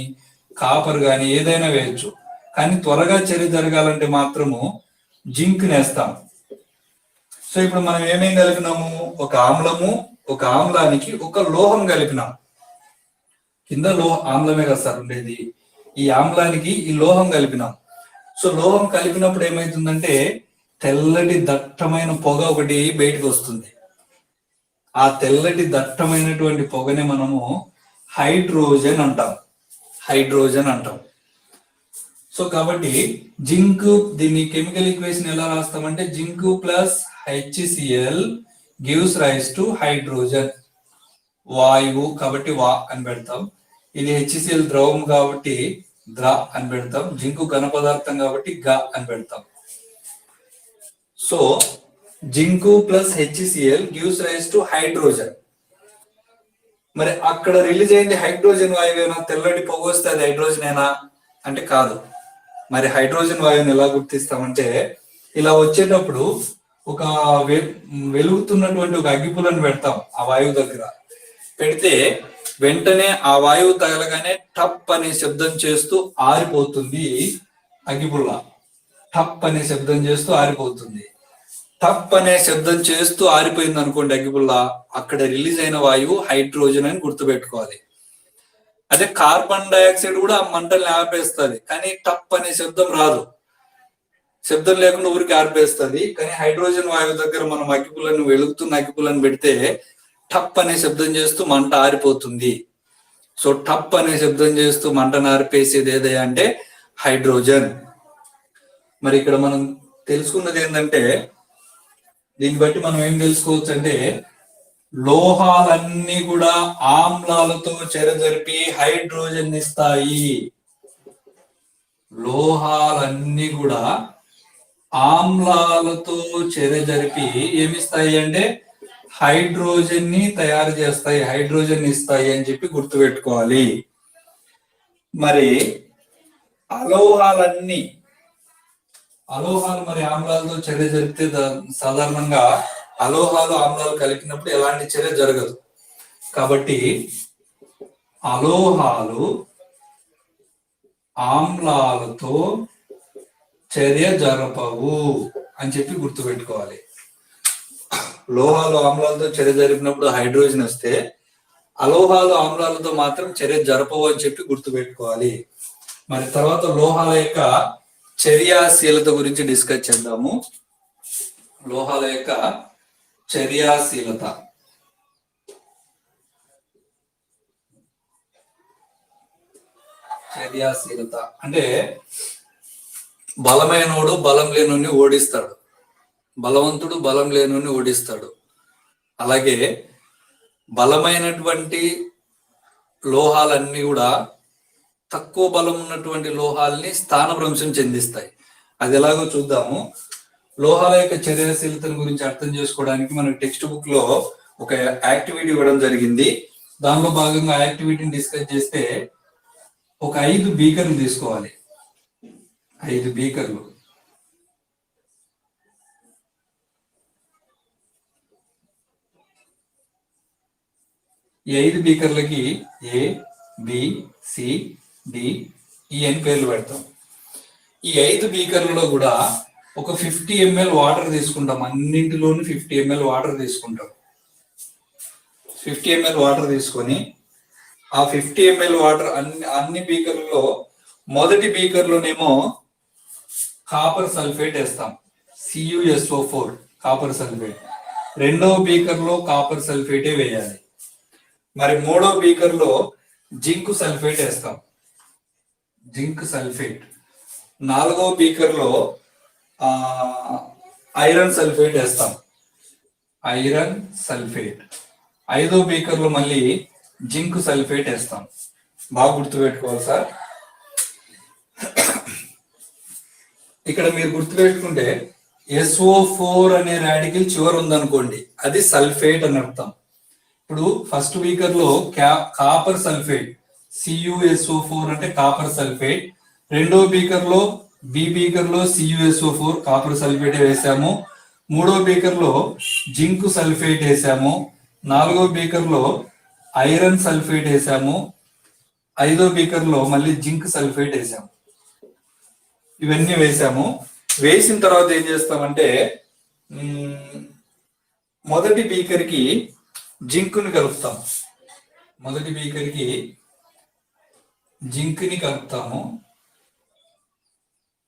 కాపర్ కానీ ఏదైనా వేయచ్చు. కానీ త్వరగా చర్య జరగాలంటే మాత్రము జింక్ నేస్తాం. సో ఇప్పుడు మనం ఏమేం కలిపినాము, ఒక ఆమ్లానికి ఒక లోహం కలిపినాం. కింద ఆమ్లమే కదా సార్ ఉండేది, ఈ ఆమ్లానికి ఈ లోహం కలిపినాం. సో లోహం కలిపినప్పుడు ఏమైతుందంటే తెల్లటి దట్టమైన పొగ ఒకటి బయటకు వస్తుంది. ఆ తెల్లటి దట్టమైనటువంటి పొగనే మనము హైడ్రోజన్ అంటాం. హైడ్రోజన్ అంటాం. సో కాబట్టి జింక్, దీన్ని కెమికల్ ఈక్వేషన్ ఎలా రాస్తామంటే zinc plus HCl gives rise to hydrogen, వాయువు కాబట్టి వా అని పెడతాం. ఇది HCl ద్రవం కాబట్టి ద్ర అని పెడతాం. జింకు ఘన పదార్థం కాబట్టి గ అని పెడతాం. So zinc plus HCl gives rise to hydrogen. మరి అక్కడ రిలీజ్ అయింది హైడ్రోజన్ వాయువేనా? తెల్లటి పొగ వస్తే అది హైడ్రోజన్ ఏనా అంటే కాదు. మరి హైడ్రోజన్ వాయువుని ఎలా గుర్తిస్తామంటే ఇలా వచ్చేటప్పుడు ఒక వెలుగుతున్నటువంటి ఒక అగ్గిపుల్లను పెడతాం ఆ వాయువు దగ్గర. పెడితే వెంటనే ఆ వాయువు తగలగానే టప్ అనే శబ్దం చేస్తూ ఆరిపోతుంది అగ్గిపుల్ల. టప్ అనే శబ్దం చేస్తూ ఆరిపోతుంది. టప్ అనే శబ్దం చేస్తూ ఆరిపోయింది అనుకోండి అగ్గిపుల్ల, అక్కడ రిలీజ్ అయిన వాయువు హైడ్రోజన్ అని గుర్తుపెట్టుకోవాలి. అదే కార్బన్ డైఆక్సైడ్ కూడా ఆ మంటల్ని ఆపేస్తుంది, కానీ టప్ అనే శబ్దం రాదు. శబ్దం లేకుండా ఊరికి ఆర్పేస్తుంది. కానీ హైడ్రోజన్ వాయువు దగ్గర మనం అగ్గిపుల్లను, వెలుగుతున్న అగ్గిపుల్లను పెడితే టప్ అనే శబ్దం చేస్తూ మంట ఆరిపోతుంది. సో టప్ అనే శబ్దం చేస్తూ మంటను ఆరిపేసేది ఏదైనా అంటే హైడ్రోజన్. మరి ఇక్కడ మనం తెలుసుకున్నది ఏంటంటే, దీన్ని బట్టి మనం ఏం తెలుసుకోవచ్చు అంటే లోహాలన్నీ కూడా ఆమ్లాలతో చెరజరిపి హైడ్రోజన్ ఇస్తాయి. లోహాలన్నీ కూడా ఆమ్లాలతో చెరజరిపి ఏమిస్తాయి అంటే హైడ్రోజన్ ని తయారు చేస్తాయి, హైడ్రోజన్ ఇస్తాయి అని చెప్పి గుర్తుపెట్టుకోవాలి. మరి అలోహాలు మరి ఆమ్లాలతో చర్య జరిపితే సాధారణంగా అలోహాలు ఆమ్లాలు కలిపినప్పుడు ఎలాంటి చర్య జరగదు. కాబట్టి అలోహాలు ఆమ్లాలతో చర్య జరపవు అని చెప్పి గుర్తుపెట్టుకోవాలి. లోహాలు ఆమ్లాలతో చర్య జరిపినప్పుడు హైడ్రోజన్ వస్తే అలోహాలు ఆమ్లాలతో మాత్రం చర్య జరపవు అని చెప్పి గుర్తుపెట్టుకోవాలి. మరి తర్వాత లోహాల యొక్క చర్యాశీలత గురించి డిస్కస్ చేద్దాము. లోహాల యొక్క చర్యాశీలత. చర్యాశీలత అంటే బలమైనోడు బలం లేనోని ఓడిస్తాడు, బలవంతుడు బలం లేనోని ఓడిస్తాడు. అలాగే బలమైనటువంటి లోహాలన్నీ కూడా తక్కువ బలం ఉన్నటువంటి లోహాలని స్థానభ్రంశం చెందిస్తాయి. అది ఎలాగో చూద్దాము. లోహాల యొక్క చర్యాశీలత గురించి అర్థం చేసుకోవడానికి మనకి టెక్స్ట్ బుక్ లో ఒక యాక్టివిటీ ఇవ్వడం జరిగింది. దానిలో భాగంగా యాక్టివిటీని డిస్కస్ చేస్తే ఒక 5 బీకర్లు తీసుకోవాలి. 5 బీకర్లు. ఈ 5 బీకర్లకి A, B, C, D, E అని పేర్లు పెడతాం. ఈ 5 బీకర్లలో కూడా ఒక 50 ml వాటర్ తీసుకుంటాం. అన్నింటిలోనూ 50 ml వాటర్ తీసుకుంటాం. 50 ml వాటర్ తీసుకొని ఆ 50 ml వాటర్ అన్ని బీకర్లలో మొదటి బీకర్లోనేమో కాపర్ సల్ఫేట్ వేస్తాం, CuSO4 కాపర్ సల్ఫేట్. రెండవ బీకర్లో కాపర్ సల్ఫేటే వేయాలి. మరి మూడో బీకర్లో జింక్ సల్ఫేట్ వేస్తాం, జింక్ సల్ఫేట్. నాలుగో బీకర్లో ఐరన్ సల్ఫేట్ వేస్తాం, ఐరన్ సల్ఫేట్. ఐదో బీకర్లో మళ్ళీ జింక్ సల్ఫేట్ వేస్తాం. బాగా గుర్తుపెట్టుకోవాలి సార్. ఇక్కడ మీరు గుర్తుపెట్టుకుంటే SO4 అనే రాడికల్ చివరి ఉందనుకోండి, అది సల్ఫేట్ అని అర్థం. ఇప్పుడు ఫస్ట్ బీకర్ లో కాపర్ సల్ఫేట్ CuSO4 అంటే కాపర్ సల్ఫేట్. రెండో బీకర్ లో CuSO4 కాపర్ సల్ఫేట్ వేసాము. మూడో బీకర్ లో జింక్ సల్ఫేట్ వేసాము. నాలుగో బీకర్ లో ఐరన్ సల్ఫేట్ వేసాము. ఐదో బీకర్ లో మళ్ళీ జింక్ సల్ఫేట్ వేసాము. ఇవన్నీ వేసాము. వేసిన తర్వాత ఏం చేస్తామంటే మొదటి బీకర్ కి జింకుని కలుపుతాం. మొదటి బీకర్ కి జింక్ ని కలుపుతాము,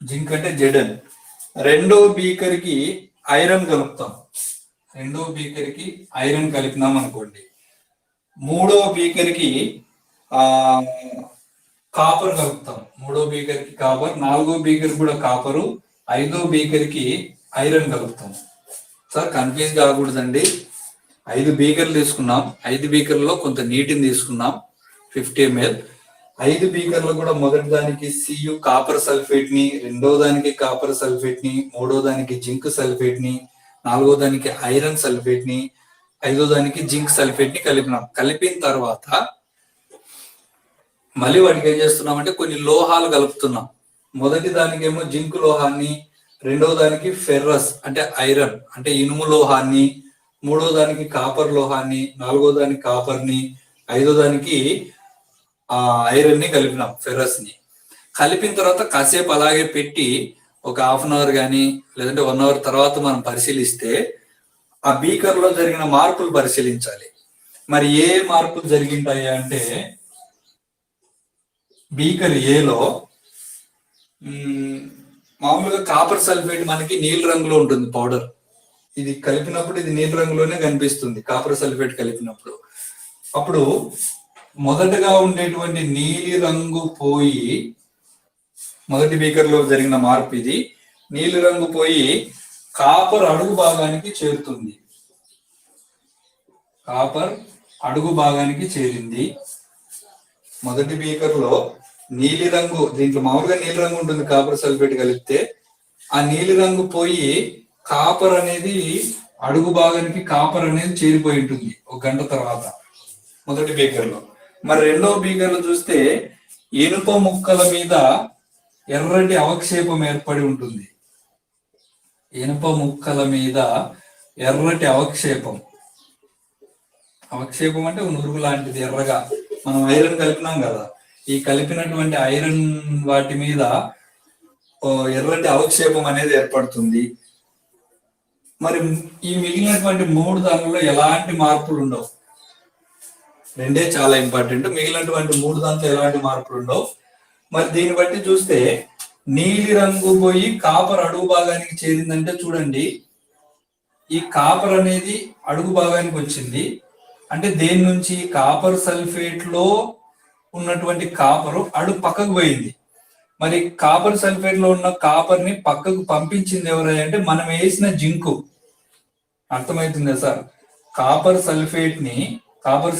జింక్ అంటే Zn. రెండో బీకర్ కి ఐరన్ కలుపుతాం. రెండో బీకర్ కి ఐరన్ కలిపినాం అనుకోండి. మూడో బీకర్ కి కాపర్ కలుపుతాం. 3వ బీకర్ కి కాపర్, 4వ బీకర్ కూడా కాపరు, 5వ బీకర్ కి ఐరన్ కలుపుతాం. Sir confuse కాకూడదండి. 5 బీకర్లు తీసుకున్నాం. 5 బీకర్లో కొంత నీటిని తీసుకున్నాం 50 ml. 5 బీకర్లు కూడా మొదటి దానికి Cu కాపర్ సల్ఫేట్ ని, రెండో దానికి కాపర్ సల్ఫేట్ ని, మూడో దానికి జింక్ సల్ఫేట్ ని, 4వ దానికి ఐరన్ సల్ఫేట్ ని, 5వ దానికి జింక్ సల్ఫేట్ ని కలిపినాం. కలిపిన తర్వాత మళ్ళీ వాటికి ఏం చేస్తున్నాం అంటే కొన్ని లోహాలు కలుపుతున్నాం. మొదటి దానికేమో జింక్ లోహాన్ని, రెండవ దానికి ఫెర్రస్ అంటే ఐరన్ అంటే ఇనుము లోహాన్ని, మూడో దానికి కాపర్ లోహాన్ని, 4వ దానికి కాపర్ ని, 5వ దానికి ఐరన్ ని కలిపినాం, ఫెర్రస్ ని. కలిపిన తర్వాత కాసేపు అలాగే పెట్టి ఒక 1/2 అవర్ కానీ లేదంటే 1 అవర్ తర్వాత మనం పరిశీలిస్తే ఆ బీకర్ లో జరిగిన మార్పులు పరిశీలించాలి. మరి ఏ మార్పులు జరిగింటాయి అంటే బీకర్ ఏలో మామూలుగా కాపర్ సల్ఫేట్ మనకి నీలి రంగులో ఉంటుంది పౌడర్. ఇది కలిపినప్పుడు ఇది నీలి రంగులోనే కనిపిస్తుంది కాపర్ సల్ఫేట్ కలిపినప్పుడు. అప్పుడు మొదటగా ఉండేటువంటి నీలి రంగు పోయి, మొదటి బీకర్ లో జరిగిన మార్పు ఇది, నీలి రంగు పోయి కాపర్ అడుగు భాగానికి చేరుతుంది. కాపర్ అడుగు భాగానికి చేరింది. మొదటి బీకర్ లో నీలి రంగు, దీంట్లో మామూలుగా నీలి రంగు ఉంటుంది కాపర్ సల్ఫేట్ కలిపితే, ఆ నీలి రంగు పోయి కాపర్ అనేది అడుగు భాగానికి కాపర్ అనేది చేరిపోయి ఉంటుంది 1 గంట తర్వాత మొదటి బీకర్ లో. మరి రెండవ బీకర్ లో చూస్తే ఇనుప ముక్కల మీద ఎర్రటి అవక్షేపం ఏర్పడి ఉంటుంది. ఇనుప ముక్కల మీద ఎర్రటి అవక్షేపం. అవక్షేపం అంటే నురుగు లాంటిది ఎర్రగా. మనం ఐరన్ కలిపినాం కదా, ఈ కలిపినటువంటి ఐరన్ వాటి మీద ఎర్రటి అవక్షేపం అనేది ఏర్పడుతుంది. మరి ఈ మిగిలినటువంటి 3 దానిలో ఎలాంటి మార్పులు ఉండవు. రెండే చాలా ఇంపార్టెంట్. మిగిలినటువంటి 3 దాంట్లో ఎలాంటి మార్పులు ఉండవు. మరి దీన్ని బట్టి చూస్తే నీలి రంగు పోయి కాపర్ అడుగు భాగానికి చేరిందంటే చూడండి, ఈ కాపర్ అనేది అడుగు భాగానికి వచ్చింది. అంటే దేని నుంచి? కాపర్ సల్ఫేట్ లో ఉన్నటువంటి కాపరు అడుగు పక్కకు పోయింది. మరి కాపర్ సల్ఫేట్ లో ఉన్న కాపర్ ని పక్కకు పంపించింది ఎవరై అంటే మనం వేసిన జింకు. అర్థమవుతుందా సార్? కాపర్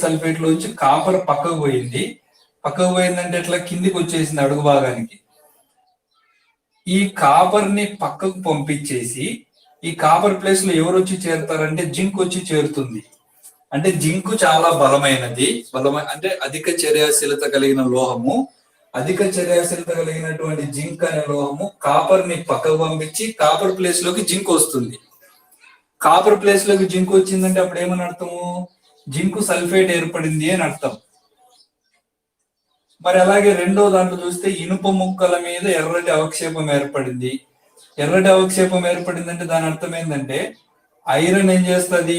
సల్ఫేట్ లోంచి కాపర్ పక్కకు పోయింది. పక్కకు పోయిందంటే ఎట్లా? కిందికి వచ్చేసింది అడుగు భాగానికి. ఈ కాపర్ ని పక్కకు పంపించేసి ఈ కాపర్ ప్లేస్ లో ఎవరు వచ్చి చేరుతారంటే జింక్ వచ్చి చేరుతుంది. అంటే జింకు చాలా బలమైనది. అంటే అధిక చర్యాశీలత కలిగిన లోహము. అధిక చర్యాశీలత కలిగినటువంటి జింక్ అనే లోహము కాపర్ ని పక్కకు పంపించి కాపర్ ప్లేస్ లోకి జింక్ వస్తుంది. కాపర్ ప్లేస్ లోకి జింక్ వచ్చిందంటే అప్పుడు ఏమని అర్థము? జింకు సల్ఫేట్ ఏర్పడింది అని అర్థం. మరి అలాగే రెండో దాంట్లో చూస్తే ఇనుప ముక్కల మీద ఎర్రటి అవక్షేపం ఏర్పడింది. ఎర్రటి అవక్షేపం ఏర్పడిందంటే దాని అర్థం ఏంటంటే ఐరన్ ఏం చేస్తుంది?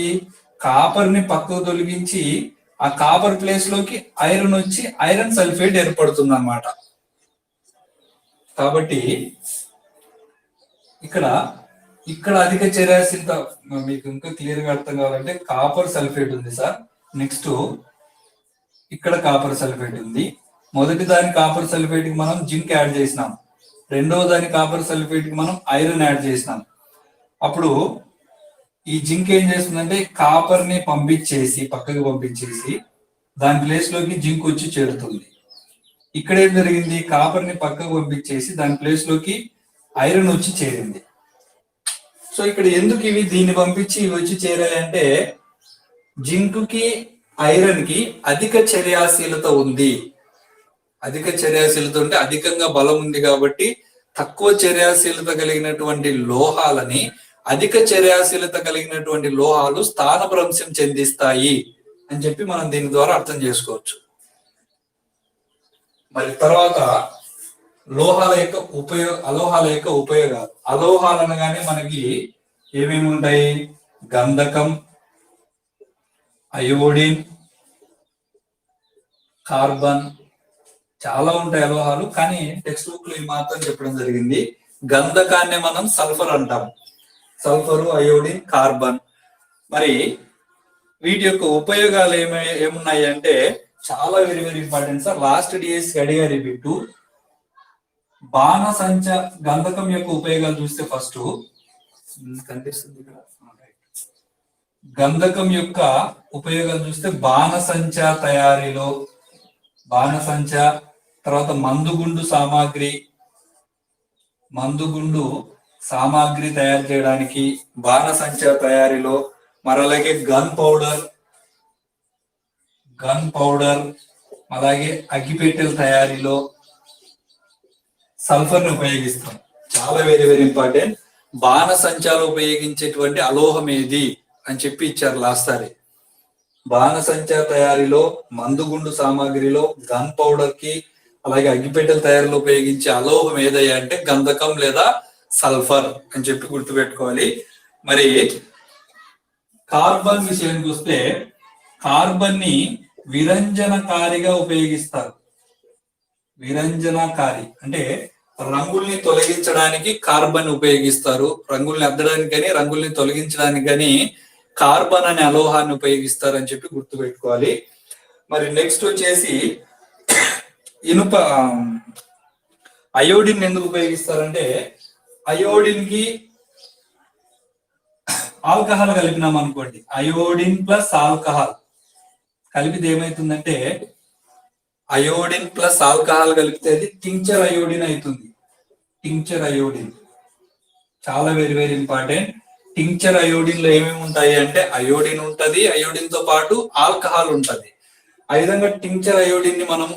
కాపర్ ని పక్కకు తొలగించి ఆ కాపర్ ప్లేస్ లోకి ఐరన్ వచ్చి ఐరన్ సల్ఫేట్ ఏర్పడుతుంది అన్నమాట. కాబట్టి ఇక్కడ అధిక చర్యాశీలత మీకు ఇంకా క్లియర్ గా అర్థం కావాలంటే కాపర్ సల్ఫేట్ ఉంది సార్. నెక్స్ట్ ఇక్కడ కాపర్ సల్ఫేట్ ఉంది. మొదటి దాని కాపర్ సల్ఫేట్ కి మనం జింక్ యాడ్ చేసినాం. రెండవ దాని కాపర్ సల్ఫేట్ కి మనం ఐరన్ యాడ్ చేసినాం. అప్పుడు ఈ జింక్ ఏం చేస్తుందంటే కాపర్ ని పక్కకి పంపించేసి దాని ప్లేస్ లోకి జింక్ వచ్చి చేరుతుంది. ఇక్కడ ఏం జరిగింది? కాపర్ ని పక్కకు పంపించేసి దాని ప్లేస్ లోకి ఐరన్ వచ్చి చేరింది. సో ఇక్కడ ఎందుకు దీన్ని పంపించి ఇవి వచ్చి చేరాయంటే జింక్ కి ఐరన్ కి అధిక చర్యాశీలత ఉంది. అధిక చర్యాశీలత ఉంటే అధికంగా బలం ఉంది కాబట్టి తక్కువ చర్యాశీలత కలిగినటువంటి లోహాలని అధిక చర్యాశీలత కలిగినటువంటి లోహాలు స్థానభ్రంశం చెందిస్తాయి అని చెప్పి మనం దీని ద్వారా అర్థం చేసుకోవచ్చు. మరి తర్వాత అలోహాల యొక్క ఉపయోగాలు. అలోహాలు అనగానే మనకి ఏమేమి ఉంటాయి? గంధకం, అయోడిన్, కార్బన్, చాలా ఉంటాయి అలోహాలు. కానీ టెక్స్ట్ బుక్ లో ఈ మాత్రం చెప్పడం జరిగింది. గంధకాన్ని మనం సల్ఫర్ అంటాం. Sulphur, iodine, carbon. మరి వీటి యొక్క ఉపయోగాలు ఏమున్నాయి అంటే చాలా very very important sir. Last DS అడిగారు ఇవి టూ. బాణసంచ గంధకం యొక్క ఉపయోగాలు చూస్తే ఫస్ట్ కనిపిస్తుంది ఇక్కడ. గంధకం యొక్క ఉపయోగాలు చూస్తే బాణసంచ తయారీలో, బాణసంచ, తర్వాత మందుగుండు సామాగ్రి తయారు చేయడానికి, బాణసంచ తయారీలో, మరి అలాగే గన్ పౌడర్, అలాగే అగ్గిపెట్టెల తయారీలో సల్ఫర్ ని ఉపయోగిస్తాం. చాలా వెరీ వెరీ ఇంపార్టెంట్. బాణసంచాలో ఉపయోగించేటువంటి అలోహం ఏది అని చెప్పి ఇచ్చారు లాస్ట్ సారి. బాణసంచ తయారీలో, మందుగుండు సామాగ్రిలో, గన్ పౌడర్ కి, అలాగే అగ్గిపెట్టెల తయారీలో ఉపయోగించే అలోహం ఏదయ్యా అంటే గంధకం లేదా సల్ఫర్ అని చెప్పి గుర్తుపెట్టుకోవాలి. మరి కార్బన్ విషయానికి వస్తే కార్బన్ ని విరంజనకారిగా ఉపయోగిస్తారు. విరంజనకారి అంటే రంగుల్ని తొలగించడానికి కార్బన్ ఉపయోగిస్తారు. రంగుల్ని అద్దడానికి కానీ రంగుల్ని తొలగించడానికి కానీ కార్బన్ అనే అలోహాన్ని ఉపయోగిస్తారు అని చెప్పి గుర్తుపెట్టుకోవాలి. మరి నెక్స్ట్ వచ్చేసి ఇనుప అయోడిన్ ఎందుకు ఉపయోగిస్తారంటే అయోడిన్ కి ఆల్కహాల్ కలిపినాం అనుకోండి, అయోడిన్ ప్లస్ ఆల్కహాల్ కలిపితే ఏమైతుందంటే అయోడిన్ ప్లస్ ఆల్కహాల్ కలిపితే అది టింక్చర్ అయోడిన్ అవుతుంది. టింక్చర్ అయోడిన్ చాలా very very important. Tincture iodine లో ఏమేమి ఉంటాయి అంటే అయోడిన్ ఉంటది, అయోడిన్ తో పాటు ఆల్కహాల్ ఉంటది. ఆ విధంగా టింక్చర్ అయోడిన్ ని మనం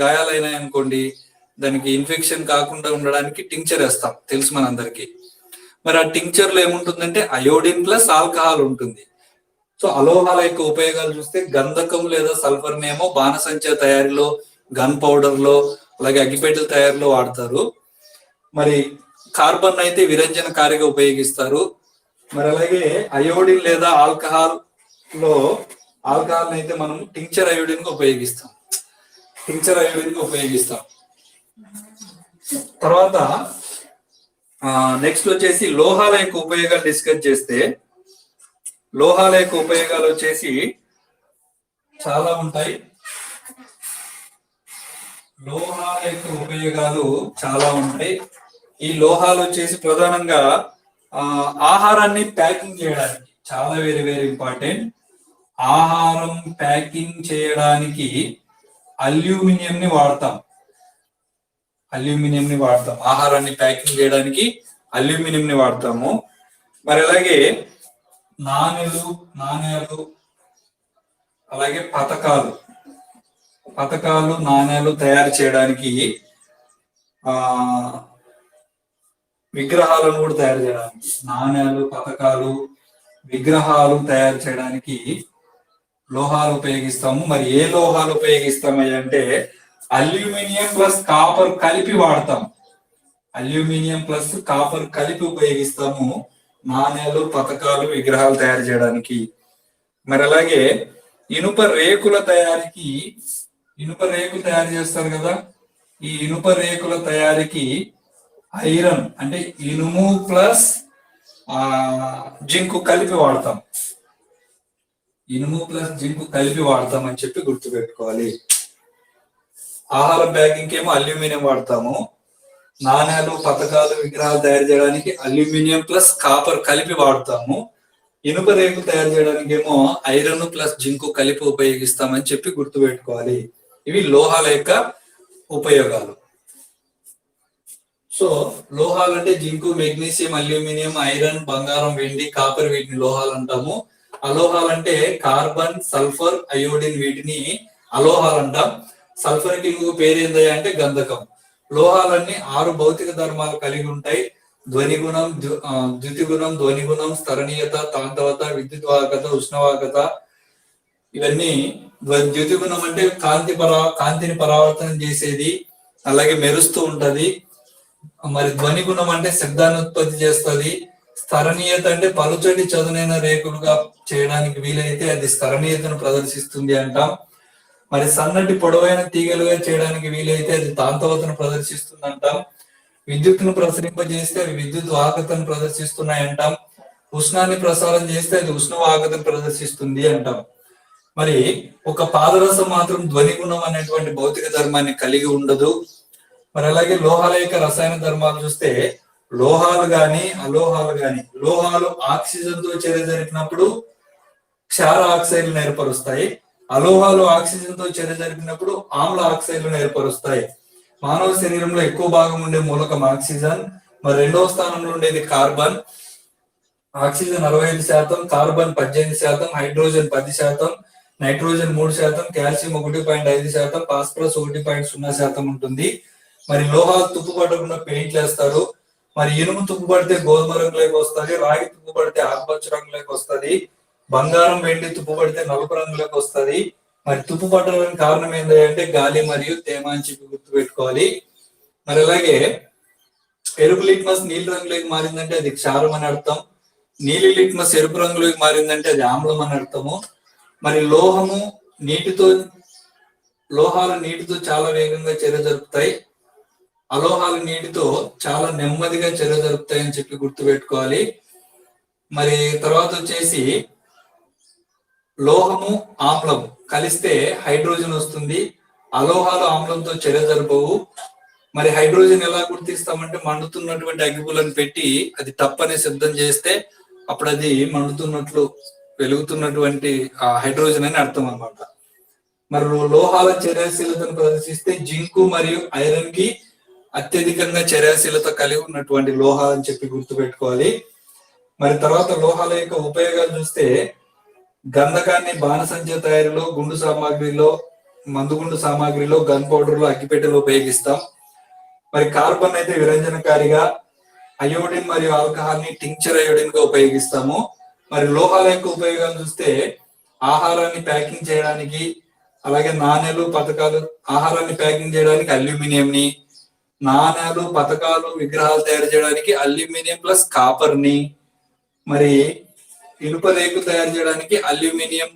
గాయాలైనాయి అనుకోండి, దానికి ఇన్ఫెక్షన్ కాకుండా ఉండడానికి టింక్చర్ వేస్తాం, తెలుసు మనందరికి. మరి ఆ టింక్చర్ లో ఏముంటుందంటే అయోడిన్ ప్లస్ ఆల్కహాల్ ఉంటుంది. సో అలోహాల యొక్క ఉపయోగాలు చూస్తే గంధకం లేదా సల్ఫర్ నేమో బాణసంచ తయారీలో, గన్ పౌడర్ లో, అలాగే అగ్గిపెట్టెల తయారీలో వాడతారు. మరి కార్బన్ అయితే విరంజనకారిగా ఉపయోగిస్తారు. మరి అలాగే అయోడిన్ లేదా ఆల్కహాల్ అయితే మనం టింక్చర్ అయోడిన్ గా ఉపయోగిస్తాం. తర్వాత నెక్స్ట్ వచ్చేసి లోహాల యొక్క ఉపయోగాలు డిస్కస్ చేస్తే, లోహాల యొక్క ఉపయోగాలు వచ్చేసి చాలా ఉంటాయి. ఈ లోహాలు వచ్చేసి ప్రధానంగా ఆహారాన్ని ప్యాకింగ్ చేయడానికి చాలా వెరీ వెరీ ఇంపార్టెంట్. ఆహారం ప్యాకింగ్ చేయడానికి అల్యూమినియం ని వాడతాం. ఆహారాన్ని ప్యాకింగ్ చేయడానికి అల్యూమినియం ని వాడతాము. మరి అలాగే నాణేలు అలాగే పతకాలు నాణేలు తయారు చేయడానికి, విగ్రహాలను కూడా తయారు చేయడానికి, నాణేలు, పతకాలు, విగ్రహాలు తయారు చేయడానికి లోహాలు ఉపయోగిస్తాము. మరి ఏ లోహాలు ఉపయోగిస్తామని అంటే అల్యూమినియం ప్లస్ కాపర్ కలిపి వాడతాం. ఉపయోగిస్తాము నాణేలు, పతకాలు, విగ్రహాలు తయారు చేయడానికి. మరి అలాగే ఇనుప రేకులు తయారు చేస్తారు కదా, ఈ ఇనుప రేకుల తయారీకి ఐరన్ అంటే ఇనుము ప్లస్ జింకు కలిపి వాడతాం. అని చెప్పి గుర్తుపెట్టుకోవాలి. ఆహారం ప్యాకింగ్ ఏమో అల్యూమినియం వాడతాము. నాణేలు, పతకాలు, విగ్రహాలు తయారు చేయడానికి అల్యూమినియం ప్లస్ కాపర్ కలిపి వాడతాము. ఇనుప రేకు తయారు చేయడానికి ఏమో ఐరన్ ప్లస్ జింకు కలిపి ఉపయోగిస్తామని చెప్పి గుర్తుపెట్టుకోవాలి. ఇవి లోహాల యొక్క ఉపయోగాలు. సో లోహాలు అంటే జింకు, మెగ్నీషియం, అల్యూమినియం, ఐరన్, బంగారం, వెండి, కాపర్, వీటిని లోహాలు అంటాము. అలోహాలు అంటే కార్బన్, సల్ఫర్, అయోడిన్, వీటిని అలోహాలు అంటాం. సల్ఫర్ కి ఇంకొక పేరు ఏందయ్యా అంటే గంధకం. లోహాలన్నీ 6 భౌతిక ధర్మాలు కలిగి ఉంటాయి. ధ్వని గుణం, ద్యుతి గుణం, ధ్వని గుణం, స్థరణీయత, తాంతవత, విద్యుద్వాహకత, ఉష్ణవాహకత. ఇవన్నీ ద్యుతి గుణం అంటే కాంతిని పరావర్తనం చేసేది, అలాగే మెరుస్తూ ఉంటది. మరి ధ్వని గుణం అంటే శబ్దాన్ని ఉత్పత్తి చేస్తుంది. స్థరణీయత అంటే పలుచటి చదునైన రేకులుగా చేయడానికి వీలైతే అది స్థరణీయతను ప్రదర్శిస్తుంది అంటాం. మరి సన్నటి పొడవైన తీగలుగా చేయడానికి వీలైతే అది తాంతవతను ప్రదర్శిస్తుంది అంటాం. విద్యుత్తును ప్రసరింపజేస్తే అవి విద్యుత్ వాహకతను ప్రదర్శిస్తున్నాయి అంటాం. ఉష్ణాన్ని ప్రసారం చేస్తే అది ఉష్ణ వాహకతను ప్రదర్శిస్తుంది అంటాం. మరి ఒక పాదరసం మాత్రం ధ్వని గుణం అనేటువంటి భౌతిక ధర్మాన్ని కలిగి ఉండదు. మరి అలాగే లోహాల యొక్క రసాయన ధర్మాలు చూస్తే లోహాలు గాని అలోహాలు గాని, లోహాలు ఆక్సిజన్ తో చర్య జరిపినప్పుడు క్షార ఆక్సైడ్లను ఏర్పరుస్తాయి, అలోహాలు ఆక్సిజన్ తో చర్య జరిపినప్పుడు ఆమ్ల ఆక్సైడ్లను ఏర్పరుస్తాయి. మానవ శరీరంలో ఎక్కువ భాగం ఉండే మూలకం ఆక్సిజన్. మరి రెండవ స్థానంలో ఉండేది carbon. Oxygen 65%, carbon 18%, hydrogen 10%, nitrogen 3%, calcium 1.5%, phosphorus 1.0% ఉంటుంది. మరి లోహాలు తుప్పు పడకుండా పెయింట్లు వేస్తారు. మరి ఇనుము తుప్పు పడితే గోధుమ రంగులోకి వస్తుంది, రాగి తుప్పు పడితే ఆకుపచ్చ రంగులోకి వస్తుంది, బంగారం వెండి తుప్పు పడితే నలుపు రంగులోకి వస్తుంది. మరి తుప్పు పట్టడానికి కారణం ఏంటంటే గాలి మరియు తేమ అని చెప్పి గుర్తుపెట్టుకోవాలి. మరి అలాగే ఎరుపు లిట్మస్ నీలి రంగులోకి మారిందంటే అది క్షారం అని అర్థం, నీలి లిట్మస్ ఎరుపు రంగులోకి మారిందంటే అది ఆమ్లం అని అర్థము. మరి లోహాలు నీటితో చాలా వేగంగా చర్య జరుపుతాయి, అలోహాలు నీటితో చాలా నెమ్మదిగా చర్య జరుపుతాయి అని చెప్పి గుర్తుపెట్టుకోవాలి. మరి తర్వాత వచ్చేసి లోహము ఆమ్లం కలిస్తే హైడ్రోజన్ వస్తుంది, అలోహాలు ఆమ్లంతో చర్య జరపవు. మరి హైడ్రోజన్ ఎలా గుర్తిస్తామంటే మండుతున్నటువంటి అగ్గిపుల్లను పెట్టి అది తప్పని శబ్దం చేస్తే అప్పుడు అది మండుతున్నట్లు వెలుగుతున్నటువంటి ఆ హైడ్రోజన్ అని అర్థం అన్నమాట. మరి లోహాల చర్యాశీలతను ప్రదర్శిస్తే జింకు మరియు ఐరన్ కి అత్యధికంగా చర్యాశీలత కలిగి ఉన్నటువంటి లోహాలు అని చెప్పి గుర్తుపెట్టుకోవాలి. మరి తర్వాత లోహాల యొక్క ఉపయోగాలు చూస్తే గంధకాన్ని బాణసంచ తయారీలో, గుండు సామాగ్రిలో, మందుగుండు సామాగ్రిలో, గన్ పౌడర్లో, అగ్గిపెట్టెలో ఉపయోగిస్తాం. మరి కార్బన్ అయితే విరంజనకారిగా, అయోడిన్ మరియు ఆల్కహాల్ ని టింక్చర్ అయోడిన్ గా ఉపయోగిస్తాము. మరి లోహాల యొక్క ఉపయోగాలు చూస్తే ఆహారాన్ని ప్యాకింగ్ చేయడానికి, అలాగే నాణేలు పథకాలు, ఆహారాన్ని ప్యాకింగ్ చేయడానికి అల్యూమినియం ని, నాణేలు పథకాలు విగ్రహాలు తయారు చేయడానికి అల్యూమినియం ప్లస్ కాపర్ ని, మరి ఇనుప రేకు తయారు చేయడానికి అల్యూమినియం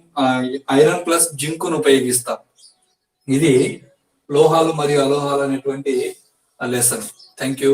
ఐరన్ ప్లస్ జింకును ఉపయోగిస్తాం. ఇది లోహాలు మరియు అలోహాలు అనేటువంటి లెసన్. Thank you.